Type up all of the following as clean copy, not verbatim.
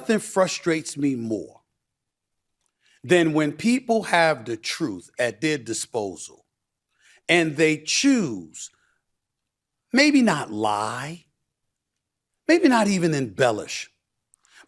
nothing frustrates me more than when people have the truth at their disposal and they choose, maybe not lie, maybe not even embellish,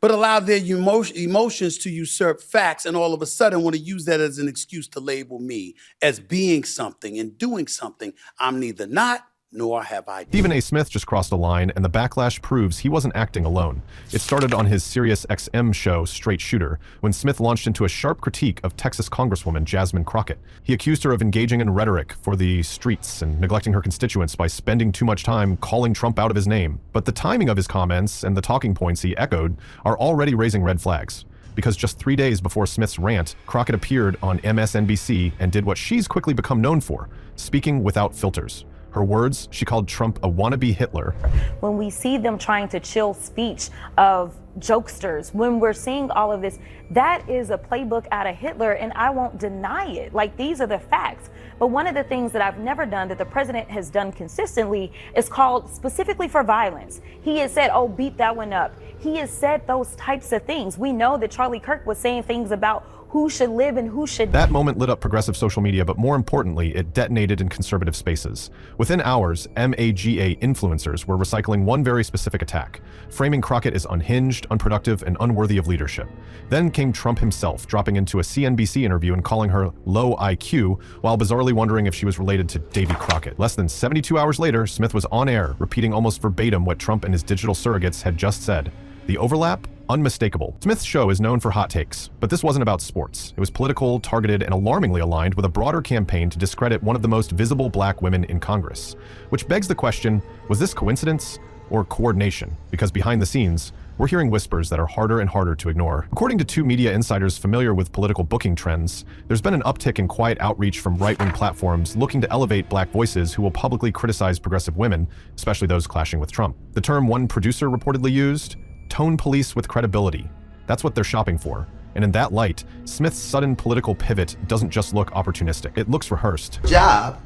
but allow their emotions to usurp facts, and all of a sudden want to use that as an excuse to label me as being something and doing something I'm neither not nor have I. Stephen A. Smith just crossed a line, and the backlash proves he wasn't acting alone. It started on his Sirius X M show, Straight Shooter, when Smith launched into a sharp critique of Texas Congresswoman Jasmine Crockett. He accused her of engaging in rhetoric for the streets and neglecting her constituents by spending too much time calling Trump out of his name. But the timing of his comments and the talking points he echoed are already raising red flags. Because just 3 days before Smith's rant, Crockett appeared on MSNBC and did what she's quickly become known for, speaking without filters. Her words, she called Trump a wannabe Hitler. When we see them trying to chill speech of jokesters, when we're seeing all of this, that is a playbook out of Hitler, and I won't deny it. Like, these are the facts. But one of the things that I've never done that the president has done consistently is called specifically for violence. He has said, oh, beat that one up. He has said those types of things. We know that Charlie Kirk was saying things about who should live and who should. That moment lit up progressive social media, but more importantly, it detonated in conservative spaces. Within hours, MAGA influencers were recycling one very specific attack, framing Crockett as unhinged, unproductive, and unworthy of leadership. Then came Trump himself, dropping into a CNBC interview and calling her low IQ, while bizarrely wondering if she was related to Davy Crockett. Less than 72 hours later, Smith was on air, repeating almost verbatim what Trump and his digital surrogates had just said. The overlap? Unmistakable. Smith's show is known for hot takes, but this wasn't about sports. It was political, targeted, and alarmingly aligned with a broader campaign to discredit one of the most visible black women in Congress. Which begs the question, was this coincidence or coordination? Because behind the scenes, we're hearing whispers that are harder and harder to ignore. According to two media insiders familiar with political booking trends, there's been an uptick in quiet outreach from right-wing platforms looking to elevate black voices who will publicly criticize progressive women, especially those clashing with Trump. The term one producer reportedly used, tone police with credibility. That's what they're shopping for. And in that light, Smith's sudden political pivot doesn't just look opportunistic. It looks rehearsed. Job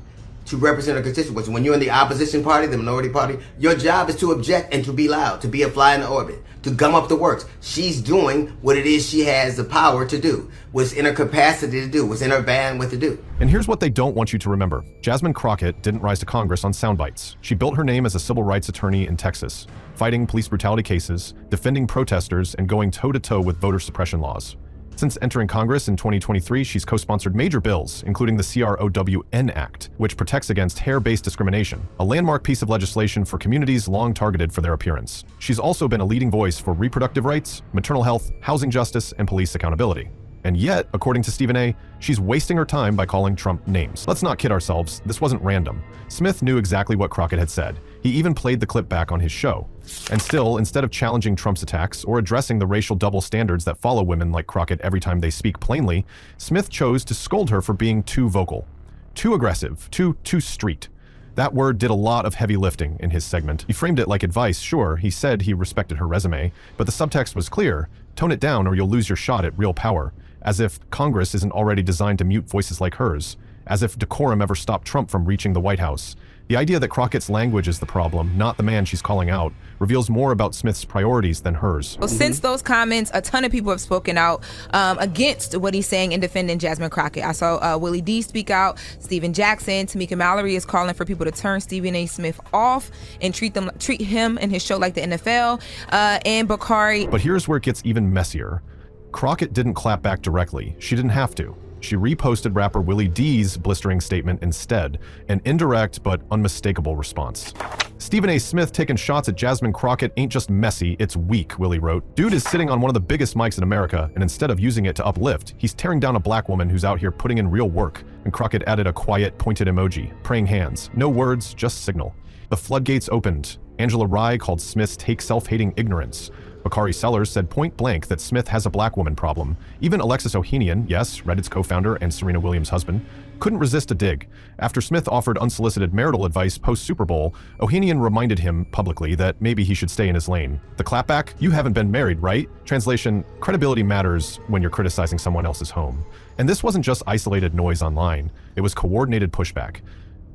to represent a constituency. When you're in the opposition party, the minority party, your job is to object and to be loud, to be a fly in the orbit, to gum up the works. She's doing what it is she has the power to do, what's in her capacity to do, what's in her bandwidth to do. And here's what they don't want you to remember. Jasmine Crockett didn't rise to Congress on sound bites. She built her name as a civil rights attorney in Texas, fighting police brutality cases, defending protesters, and going toe-to-toe with voter suppression laws. Since entering Congress in 2023, she's co-sponsored major bills, including the CROWN Act, which protects against hair-based discrimination, a landmark piece of legislation for communities long targeted for their appearance. She's also been a leading voice for reproductive rights, maternal health, housing justice, and police accountability. And yet, according to Stephen A., she's wasting her time by calling Trump names. Let's not kid ourselves, this wasn't random. Smith knew exactly what Crockett had said. He even played the clip back on his show. And still, instead of challenging Trump's attacks or addressing the racial double standards that follow women like Crockett every time they speak plainly, Smith chose to scold her for being too vocal, too aggressive, too street. That word did a lot of heavy lifting in his segment. He framed it like advice, sure, he said he respected her resume, but the subtext was clear: tone it down or you'll lose your shot at real power. As if Congress isn't already designed to mute voices like hers. As if decorum ever stopped Trump from reaching the White House. The idea that Crockett's language is the problem, not the man she's calling out, reveals more about Smith's priorities than hers. Well, since those comments, a ton of people have spoken out against what he's saying and defending Jasmine Crockett. I saw Willie D speak out, Stephen Jackson, Tamika Mallory is calling for people to turn Stephen A. Smith off and treat him and his show like the NFL, and Bakari. But here's where it gets even messier. Crockett didn't clap back directly. She didn't have to. She reposted rapper Willie D's blistering statement instead, an indirect but unmistakable response. Stephen A. Smith taking shots at Jasmine Crockett ain't just messy, it's weak, Willie wrote. Dude is sitting on one of the biggest mics in America, and instead of using it to uplift, he's tearing down a black woman who's out here putting in real work. And Crockett added a quiet, pointed emoji, praying hands. No words, just signal. The floodgates opened. Angela Rye called Smith's take self-hating ignorance. Bakari Sellers said point blank that Smith has a black woman problem. Even Alexis Ohanian, yes, Reddit's co-founder and Serena Williams' husband, couldn't resist a dig. After Smith offered unsolicited marital advice post-Super Bowl, Ohanian reminded him publicly that maybe he should stay in his lane. The clapback? You haven't been married, right? Translation, credibility matters when you're criticizing someone else's home. And this wasn't just isolated noise online. It was coordinated pushback.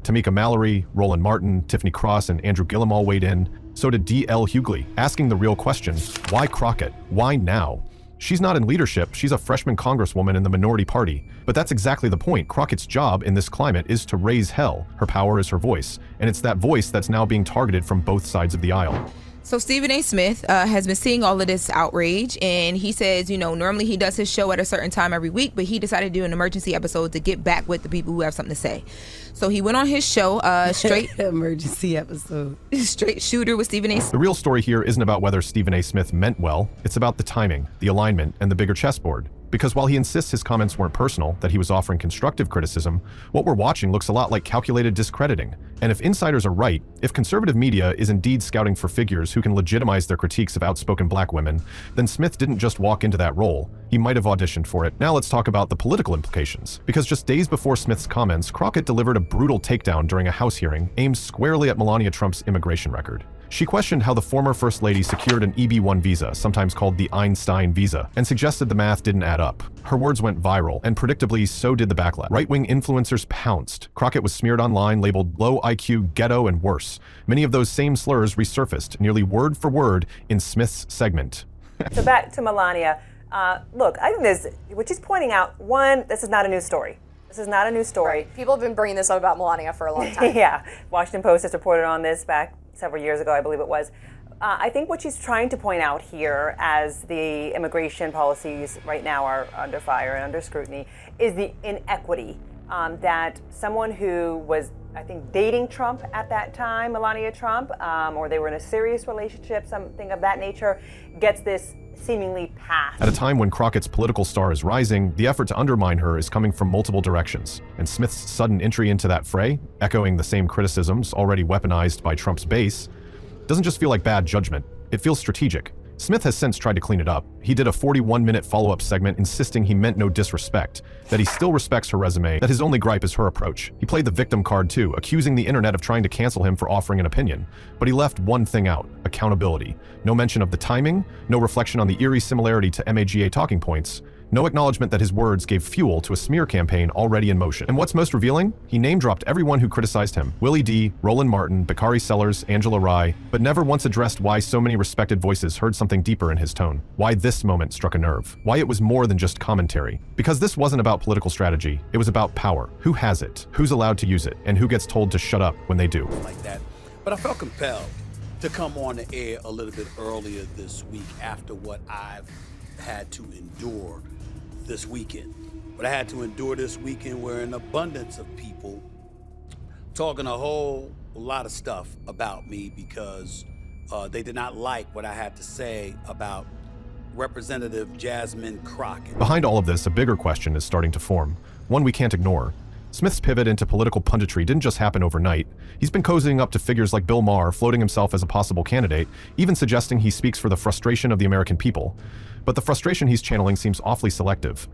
Tamika Mallory, Roland Martin, Tiffany Cross, and Andrew Gilliam all weighed in. So did D.L. Hughley, asking the real question, why Crockett? Why now? She's not in leadership, she's a freshman congresswoman in the minority party. But that's exactly the point. Crockett's job in this climate is to raise hell. Her power is her voice. And it's that voice that's now being targeted from both sides of the aisle. So Stephen A. Smith has been seeing all of this outrage, and he says, normally he does his show at a certain time every week, but he decided to do an emergency episode to get back with the people who have something to say. So he went on his show, straight emergency episode, straight shooter with Stephen A. The real story here isn't about whether Stephen A. Smith meant well. It's about the timing, the alignment, and the bigger chessboard. Because while he insists his comments weren't personal, that he was offering constructive criticism, what we're watching looks a lot like calculated discrediting. And if insiders are right, if conservative media is indeed scouting for figures who can legitimize their critiques of outspoken black women, then Smith didn't just walk into that role. He might have auditioned for it. Now let's talk about the political implications. Because just days before Smith's comments, Crockett delivered a brutal takedown during a House hearing aimed squarely at Melania Trump's immigration record. She questioned how the former First Lady secured an EB-1 visa, sometimes called the Einstein visa, and suggested the math didn't add up. Her words went viral, and predictably, so did the backlash. Right-wing influencers pounced. Crockett was smeared online, labeled low IQ, ghetto, and worse. Many of those same slurs resurfaced, nearly word for word, in Smith's segment. So back to Melania. Look, I think there's, what she's pointing out, one, this is not a new story. This is not a new story. Right. People have been bringing this up about Melania for a long time. Yeah. Washington Post has reported on this back several years ago, I believe it was. I think what she's trying to point out here, as the immigration policies right now are under fire and under scrutiny, is the inequity that someone who was, I think, dating Trump at that time, Melania Trump, or they were in a serious relationship, something of that nature, gets this seemingly pass. At a time when Crockett's political star is rising, the effort to undermine her is coming from multiple directions. And Smith's sudden entry into that fray, echoing the same criticisms already weaponized by Trump's base, doesn't just feel like bad judgment, it feels strategic. Smith has since tried to clean it up. He did a 41-minute follow-up segment insisting he meant no disrespect, that he still respects her resume, that his only gripe is her approach. He played the victim card too, accusing the internet of trying to cancel him for offering an opinion. But he left one thing out: accountability. No mention of the timing, no reflection on the eerie similarity to MAGA talking points, no acknowledgement that his words gave fuel to a smear campaign already in motion. And what's most revealing? He name-dropped everyone who criticized him: Willie D., Roland Martin, Bakari Sellers, Angela Rye, but never once addressed why so many respected voices heard something deeper in his tone. Why this moment struck a nerve. Why it was more than just commentary. Because this wasn't about political strategy, it was about power. Who has it? Who's allowed to use it? And who gets told to shut up when they do? Like that. But I felt compelled to come on the air a little bit earlier this week after what I've had to endure this weekend. What I had to endure this weekend were an abundance of people talking a whole lot of stuff about me because they did not like what I had to say about Representative Jasmine Crockett. Behind all of this, a bigger question is starting to form, one we can't ignore. Smith's pivot into political punditry didn't just happen overnight. He's been cozying up to figures like Bill Maher, floating himself as a possible candidate, even suggesting he speaks for the frustration of the American people. But the frustration he's channeling seems awfully selective.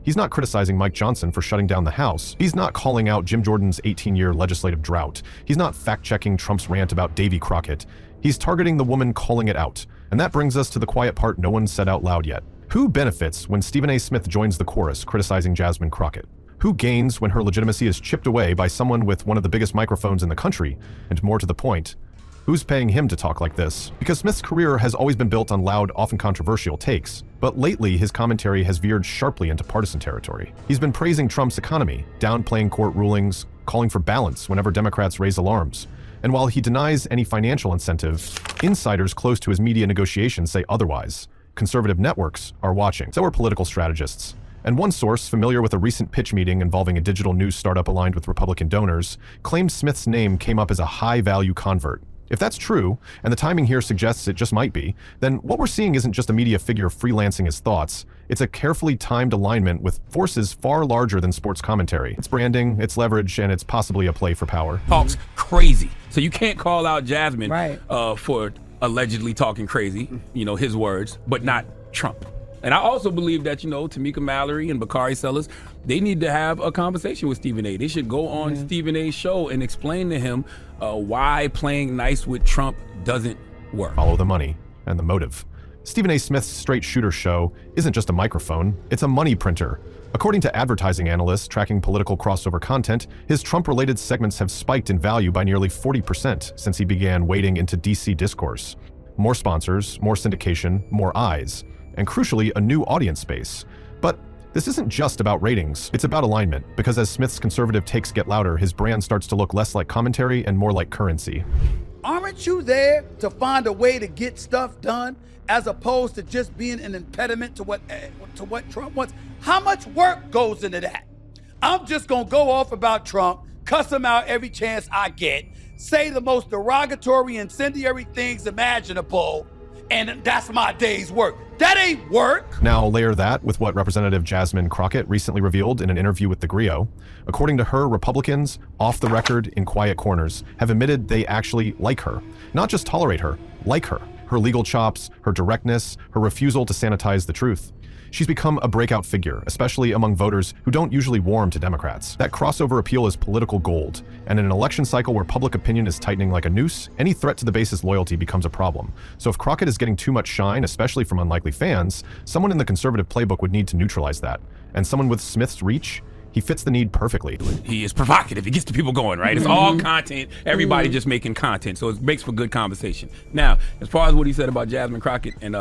He's not criticizing Mike Johnson for shutting down the House. He's not calling out Jim Jordan's 18-year legislative drought. He's not fact-checking Trump's rant about Davy Crockett. He's targeting the woman calling it out. And that brings us to the quiet part no one said out loud yet. Who benefits when Stephen A. Smith joins the chorus criticizing Jasmine Crockett? Who gains when her legitimacy is chipped away by someone with one of the biggest microphones in the country? And more to the point, who's paying him to talk like this? Because Smith's career has always been built on loud, often controversial takes. But lately, his commentary has veered sharply into partisan territory. He's been praising Trump's economy, downplaying court rulings, calling for balance whenever Democrats raise alarms. And while he denies any financial incentive, insiders close to his media negotiations say otherwise. Conservative networks are watching. So are political strategists. And one source, familiar with a recent pitch meeting involving a digital news startup aligned with Republican donors, claims Smith's name came up as a high-value convert. If that's true, and the timing here suggests it just might be, then what we're seeing isn't just a media figure freelancing his thoughts. It's a carefully timed alignment with forces far larger than sports commentary. It's branding, it's leverage, and it's possibly a play for power. Talks crazy. So you can't call out Jasmine Right. For allegedly talking crazy, his words, but not Trump. And I also believe that, Tamika Mallory and Bakari Sellers, they need to have a conversation with Stephen A. They should go on Stephen A's show and explain to him why playing nice with Trump doesn't work. Follow the money and the motive. Stephen A. Smith's Straight Shooter show isn't just a microphone, it's a money printer. According to advertising analysts tracking political crossover content, his Trump-related segments have spiked in value by nearly 40% since he began wading into DC discourse. More sponsors, more syndication, more eyes, and crucially, a new audience base. But this isn't just about ratings, it's about alignment, because as Smith's conservative takes get louder, his brand starts to look less like commentary and more like currency. Aren't you there to find a way to get stuff done as opposed to just being an impediment to what Trump wants? How much work goes into that? I'm just gonna go off about Trump, cuss him out every chance I get, say the most derogatory, incendiary things imaginable, and that's my day's work. That ain't work. Now layer that with what Representative Jasmine Crockett recently revealed in an interview with The Griot. According to her, Republicans, off the record in quiet corners, have admitted they actually like her. Not just tolerate her, like her. Her legal chops, her directness, her refusal to sanitize the truth. She's become a breakout figure, especially among voters who don't usually warm to Democrats. That crossover appeal is political gold, and in an election cycle where public opinion is tightening like a noose, any threat to the base's loyalty becomes a problem. So if Crockett is getting too much shine, especially from unlikely fans, someone in the conservative playbook would need to neutralize that. And someone with Smith's reach, he fits the need perfectly. He is provocative. He gets the people going, right? It's all content. Everybody just making content, so it makes for good conversation. Now, as far as what he said about Jasmine Crockett, and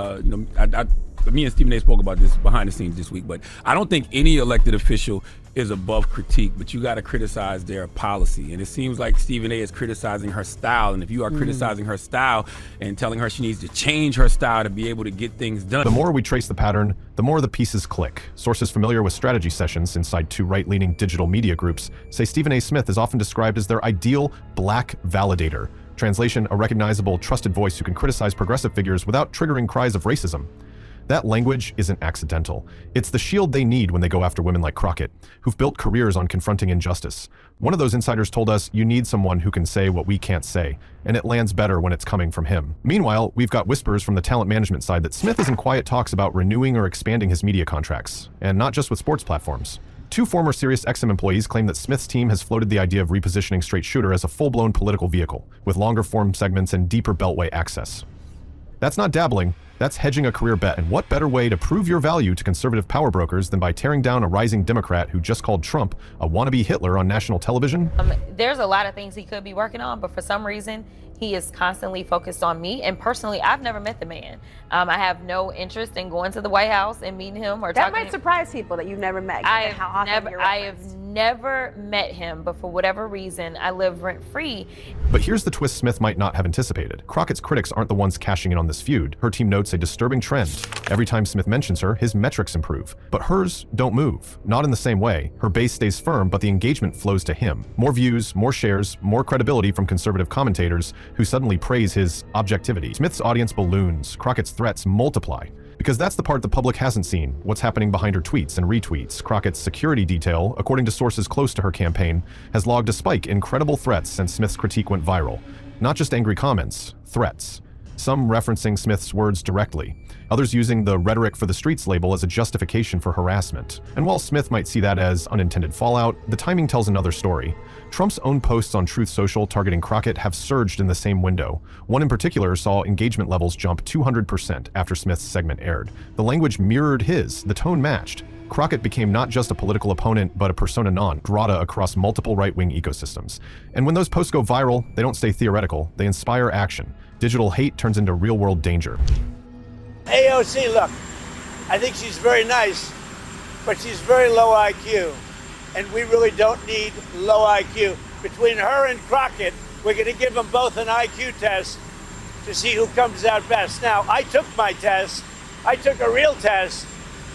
me and Stephen A. spoke about this behind the scenes this week, but I don't think any elected official is above critique, but you got to criticize their policy. And it seems like Stephen A. is criticizing her style. And if you are criticizing her style and telling her she needs to change her style to be able to get things done. The more we trace the pattern, the more the pieces click. Sources familiar with strategy sessions inside two right-leaning digital media groups say Stephen A. Smith is often described as their ideal black validator. Translation, a recognizable, trusted voice who can criticize progressive figures without triggering cries of racism. That language isn't accidental. It's the shield they need when they go after women like Crockett, who've built careers on confronting injustice. One of those insiders told us, you need someone who can say what we can't say, and it lands better when it's coming from him. Meanwhile, we've got whispers from the talent management side that Smith is in quiet talks about renewing or expanding his media contracts, and not just with sports platforms. Two former Sirius X M employees claim that Smith's team has floated the idea of repositioning Straight Shooter as a full-blown political vehicle, with longer-form segments and deeper beltway access. That's not dabbling, that's hedging a career bet. And what better way to prove your value to conservative power brokers than by tearing down a rising Democrat who just called Trump a wannabe Hitler on national television? There's a lot of things he could be working on, but for some reason, he is constantly focused on me. And personally, I've never met the man. I have no interest in going to the White House and meeting him or talking. That might surprise people that you've never met. I have never met him, but for whatever reason, I live rent-free. But here's the twist Smith might not have anticipated. Crockett's critics aren't the ones cashing in on this feud. Her team notes a disturbing trend. Every time Smith mentions her, his metrics improve. But hers don't move. Not in the same way. Her base stays firm, but the engagement flows to him. More views, more shares, more credibility from conservative commentators who suddenly praise his objectivity. Smith's audience balloons. Crockett's threats multiply. Because that's the part the public hasn't seen, what's happening behind her tweets and retweets. Crockett's security detail, according to sources close to her campaign, has logged a spike in credible threats since Smith's critique went viral. Not just angry comments, threats. Some referencing Smith's words directly, others using the rhetoric for the streets label as a justification for harassment. And while Smith might see that as unintended fallout, the timing tells another story. Trump's own posts on Truth Social targeting Crockett have surged in the same window. One in particular saw engagement levels jump 200% after Smith's segment aired. The language mirrored his, the tone matched. Crockett became not just a political opponent, but a persona non grata across multiple right-wing ecosystems. And when those posts go viral, they don't stay theoretical, they inspire action. Digital hate turns into real-world danger. AOC, look, I think she's very nice, but she's very low IQ. And we really don't need low IQ. Between her and Crockett, we're going to give them both an IQ test to see who comes out best. Now, I took my test. I took a real test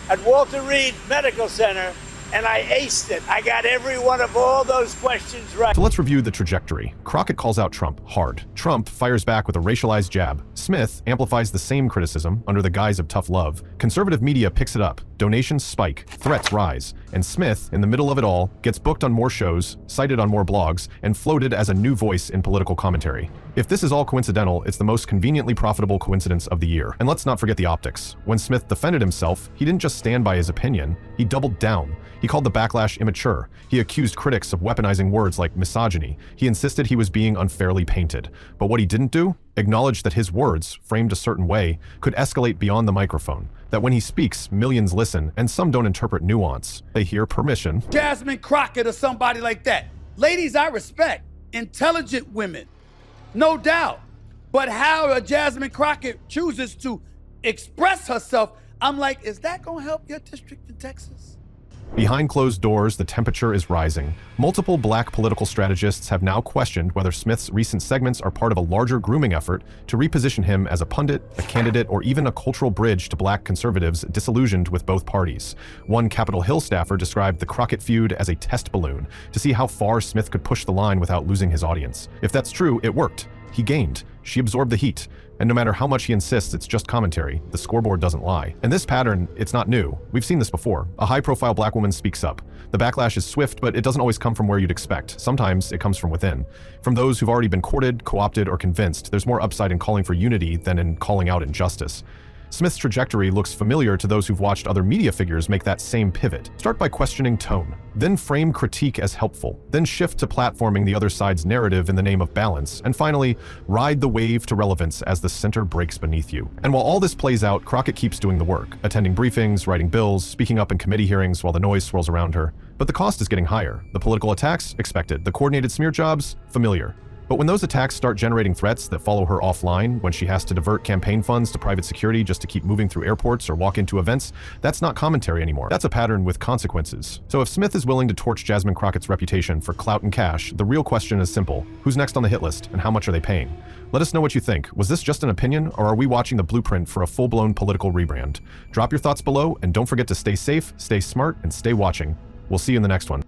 at Walter Reed Medical Center, and I aced it. I got every one of all those questions right. So let's review the trajectory. Crockett calls out Trump hard. Trump fires back with a racialized jab. Smith amplifies the same criticism under the guise of tough love. Conservative media picks it up. Donations spike, threats rise, and Smith, in the middle of it all, gets booked on more shows, cited on more blogs, and floated as a new voice in political commentary. If this is all coincidental, it's the most conveniently profitable coincidence of the year. And let's not forget the optics. When Smith defended himself, he didn't just stand by his opinion, he doubled down. He called the backlash immature. He accused critics of weaponizing words like misogyny. He insisted he was being unfairly painted. But what he didn't do? acknowledged that his words, framed a certain way, could escalate beyond the microphone, that when he speaks, millions listen, and some don't interpret nuance. They hear permission. Jasmine Crockett or somebody like that. Ladies I respect, intelligent women, no doubt. But how a Jasmine Crockett chooses to express herself, I'm like, is that gonna help your district in Texas? Behind closed doors, the temperature is rising. Multiple black political strategists have now questioned whether Smith's recent segments are part of a larger grooming effort to reposition him as a pundit, a candidate, or even a cultural bridge to black conservatives disillusioned with both parties. One Capitol Hill staffer described the Crockett feud as a test balloon to see how far Smith could push the line without losing his audience. If that's true, it worked. He gained. She absorbed the heat. And no matter how much he insists it's just commentary, the scoreboard doesn't lie. And this pattern, it's not new. We've seen this before. A high-profile black woman speaks up. The backlash is swift, but it doesn't always come from where you'd expect. Sometimes it comes from within. From those who've already been courted, co-opted, or convinced, there's more upside in calling for unity than in calling out injustice. Smith's trajectory looks familiar to those who've watched other media figures make that same pivot. Start by questioning tone, then frame critique as helpful, then shift to platforming the other side's narrative in the name of balance, and finally, ride the wave to relevance as the center breaks beneath you. And while all this plays out, Crockett keeps doing the work, attending briefings, writing bills, speaking up in committee hearings while the noise swirls around her. But the cost is getting higher. The political attacks? Expected. The coordinated smear jobs? Familiar. But when those attacks start generating threats that follow her offline, when she has to divert campaign funds to private security just to keep moving through airports or walk into events, that's not commentary anymore. That's a pattern with consequences. So if Smith is willing to torch Jasmine Crockett's reputation for clout and cash, the real question is simple. Who's next on the hit list, and how much are they paying? Let us know what you think. Was this just an opinion, or are we watching the blueprint for a full-blown political rebrand? Drop your thoughts below, and don't forget to stay safe, stay smart, and stay watching. We'll see you in the next one.